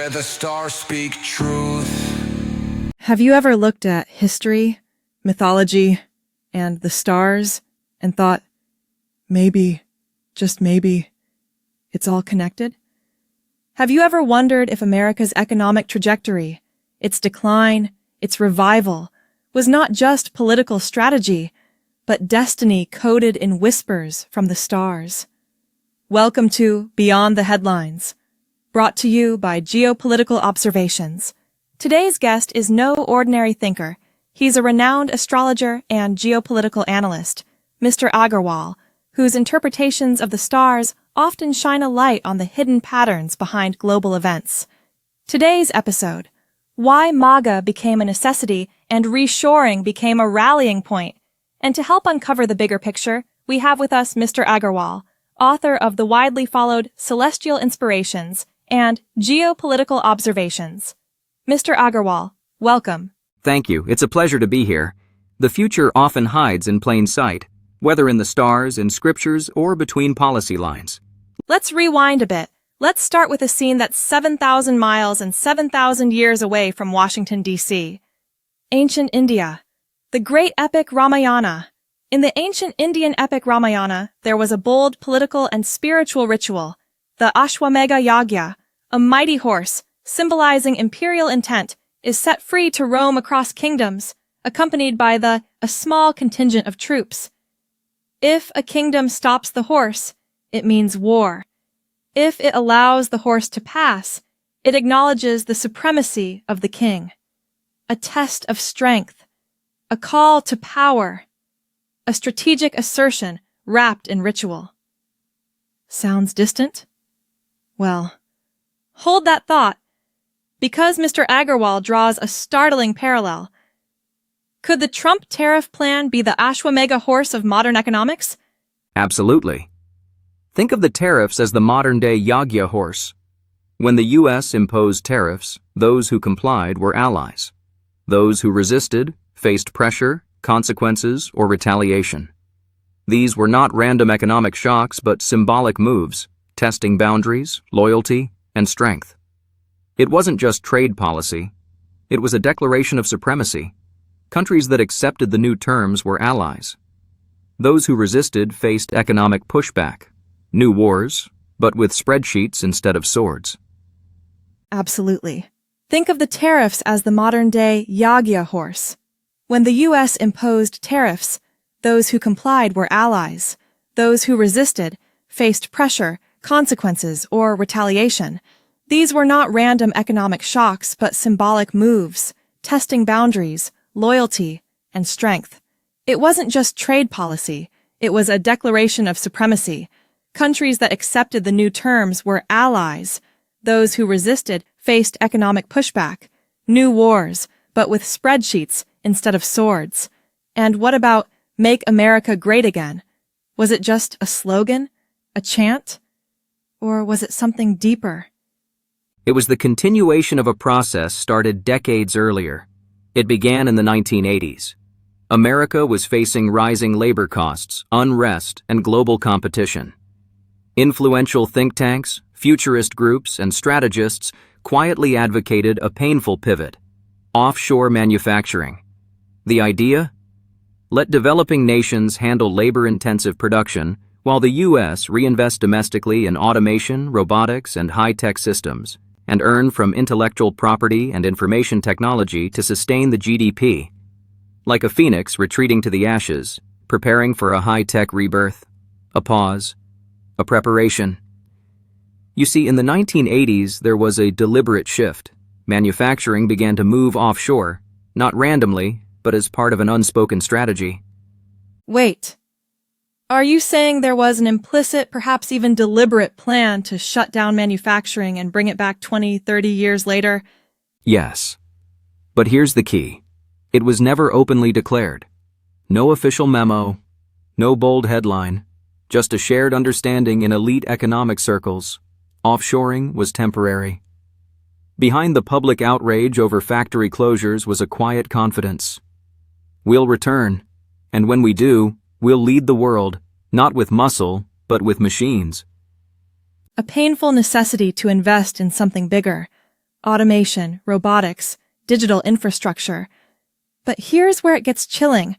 where the stars speak truth. Have you ever looked at history, mythology, and the stars and thought, maybe, just maybe, it's all connected? Have you ever wondered if America's economic trajectory, its decline, its revival, was not just political strategy, but destiny coded in whispers from the stars? Welcome to Beyond the Headlines, brought to you by Geopolitical Observations. Today's guest is no ordinary thinker. He's a renowned astrologer and geopolitical analyst, Mr. Agarwal, whose interpretations of the stars often shine a light on the hidden patterns behind global events. Today's episode, Why MAGA Became a Necessity and Reshoring Became a Rallying Point. And to help uncover the bigger picture, we have with us Mr. Agarwal, author of the widely followed Celestial Inspirations and Geopolitical Observations. Mr. Agarwal, welcome. Thank you. It's a pleasure to be here. The future often hides in plain sight, whether in the stars, in scriptures, or between policy lines. Let's rewind a bit. Let's start with a scene that's 7,000 miles and 7,000 years away from Washington, D.C. Ancient India. The great epic Ramayana. In the ancient Indian epic Ramayana, there was a bold political and spiritual ritual, the Ashwamegha Yagya, a mighty horse, symbolizing imperial intent, is set free to roam across kingdoms, accompanied by a small contingent of troops. If a kingdom stops the horse, it means war. If it allows the horse to pass, it acknowledges the supremacy of the king. A test of strength, a call to power, a strategic assertion wrapped in ritual. Sounds distant? Well, hold that thought, because Mr. Agarwal draws a startling parallel. Could the Trump Tariff Plan be the Ashwamegha Horse of modern economics? Absolutely. Think of the tariffs as the modern-day Yagya horse. When the U.S. imposed tariffs, those who complied were allies. Those who resisted faced pressure, consequences, or retaliation. These were not random economic shocks, but symbolic moves, testing boundaries, loyalty, and strength. It wasn't just trade policy. It was a declaration of supremacy. Countries that accepted the new terms were allies. Those who resisted faced economic pushback, new wars, but with spreadsheets instead of swords. Absolutely. Think of the tariffs as the modern-day Yagya horse. When the U.S. imposed tariffs, those who complied were allies. Those who resisted faced pressure, consequences, or retaliation. These were not random economic shocks, but symbolic moves, testing boundaries, loyalty, and strength. It wasn't just trade policy. It was a declaration of supremacy. Countries that accepted the new terms were allies. Those who resisted faced economic pushback, new wars, but with spreadsheets instead of swords. And what about Make America Great Again? Was it just a slogan, a chant, or was it something deeper? It was the continuation of a process started decades earlier. It began in the 1980s. America was facing rising labor costs, unrest, and global competition. Influential think tanks, futurist groups, and strategists quietly advocated a painful pivot: offshore manufacturing. The idea? Let developing nations handle labor-intensive production while the U.S. reinvest domestically in automation, robotics, and high-tech systems, and earn from intellectual property and information technology to sustain the GDP. Like a phoenix retreating to the ashes, preparing for a high-tech rebirth, a pause, a preparation. You see, in the 1980s, there was a deliberate shift. Manufacturing began to move offshore, not randomly, but as part of an unspoken strategy. Wait. Are you saying there was an implicit, perhaps even deliberate plan to shut down manufacturing and bring it back 20, 30 years later? Yes. But here's the key. It was never openly declared. No official memo, no bold headline, just a shared understanding in elite economic circles. Offshoring was temporary. Behind the public outrage over factory closures was a quiet confidence. We'll return, and when we do, we'll lead the world, not with muscle, but with machines. A painful necessity to invest in something bigger, automation, robotics, digital infrastructure. But here's where it gets chilling.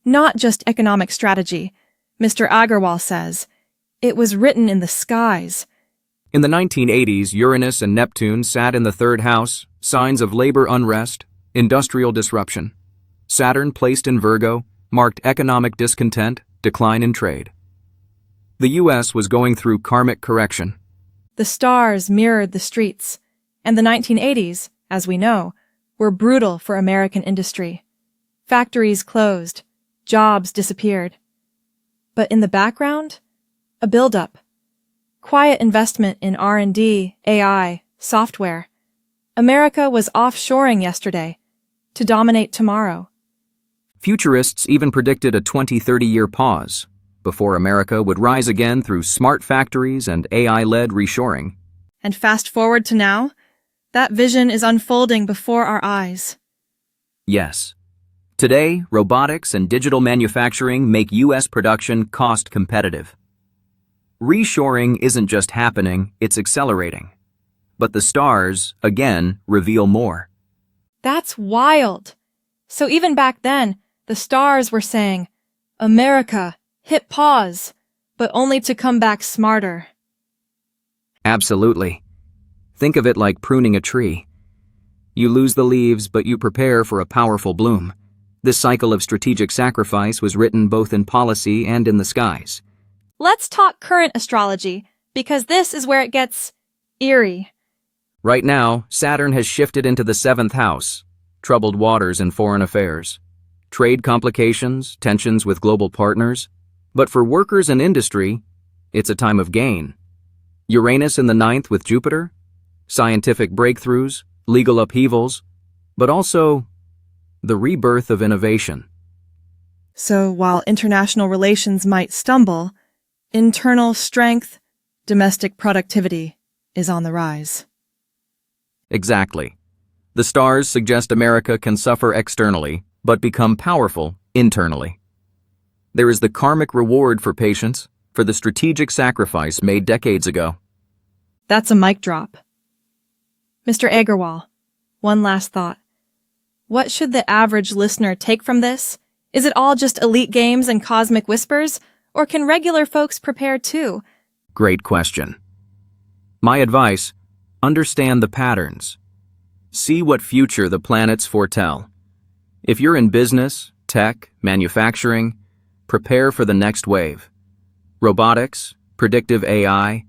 Not just economic strategy. Mr. Agarwal says, it was written in the skies. In the 1980s, Uranus and Neptune sat in the third house, signs of labor unrest, industrial disruption. Saturn, placed in Virgo, marked economic discontent, decline in trade. The U.S. was going through karmic correction. The stars mirrored the streets, and the 1980s, as we know, were brutal for American industry. Factories closed, jobs disappeared. But in the background, a buildup. Quiet investment in R&D, AI, software. America was offshoring yesterday to dominate tomorrow. Futurists even predicted a 20-30-year pause before America would rise again through smart factories and AI-led reshoring. And fast forward to now, that vision is unfolding before our eyes. Yes. Today, robotics and digital manufacturing make U.S. production cost competitive. Reshoring isn't just happening, it's accelerating. But the stars, again, reveal more. That's wild. So even back then, the stars were saying, America, hit pause, but only to come back smarter. Absolutely. Think of it like pruning a tree. You lose the leaves, but you prepare for a powerful bloom. This cycle of strategic sacrifice was written both in policy and in the skies. Let's talk current astrology, because this is where it gets eerie. Right now, Saturn has shifted into the 7th house, troubled waters in foreign affairs, trade complications, tensions with global partners. But for workers and industry, it's a time of gain. Uranus in the 9th with Jupiter, scientific breakthroughs, legal upheavals, but also the rebirth of innovation. So while international relations might stumble, internal strength, domestic productivity is on the rise. Exactly. The stars suggest America can suffer externally, but become powerful internally. There is the karmic reward for patience, for the strategic sacrifice made decades ago. That's a mic drop. Mr. Agarwal, one last thought. What should the average listener take from this? Is it all just elite games and cosmic whispers, or can regular folks prepare too? Great question. My advice, understand the patterns. See what future the planets foretell. If you're in business, tech, manufacturing, prepare for the next wave. Robotics, predictive AI,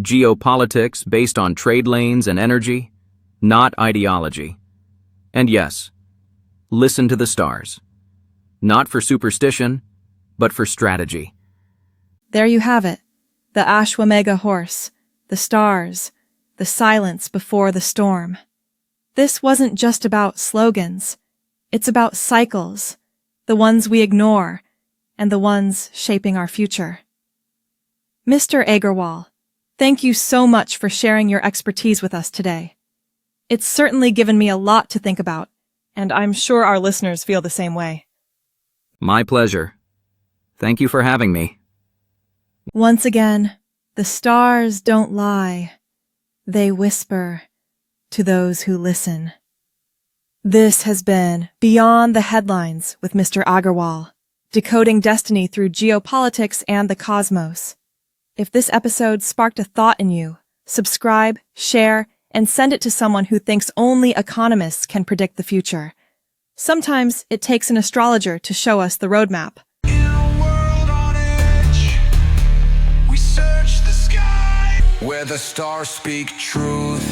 geopolitics based on trade lanes and energy, not ideology. And yes, listen to the stars. Not for superstition, but for strategy. There you have it. The Ashwamegha Horse, the stars, the silence before the storm. This wasn't just about slogans. It's about cycles, the ones we ignore, and the ones shaping our future. Mr. Agarwal, thank you so much for sharing your expertise with us today. It's certainly given me a lot to think about, and I'm sure our listeners feel the same way. My pleasure. Thank you for having me. Once again, the stars don't lie. They whisper to those who listen. This has been Beyond the Headlines with Mr. Agarwal, decoding destiny through geopolitics and the cosmos. If this episode sparked a thought in you, subscribe, share, and send it to someone who thinks only economists can predict the future. Sometimes it takes an astrologer to show us the roadmap. In a world on edge, we search the sky where the stars speak truth.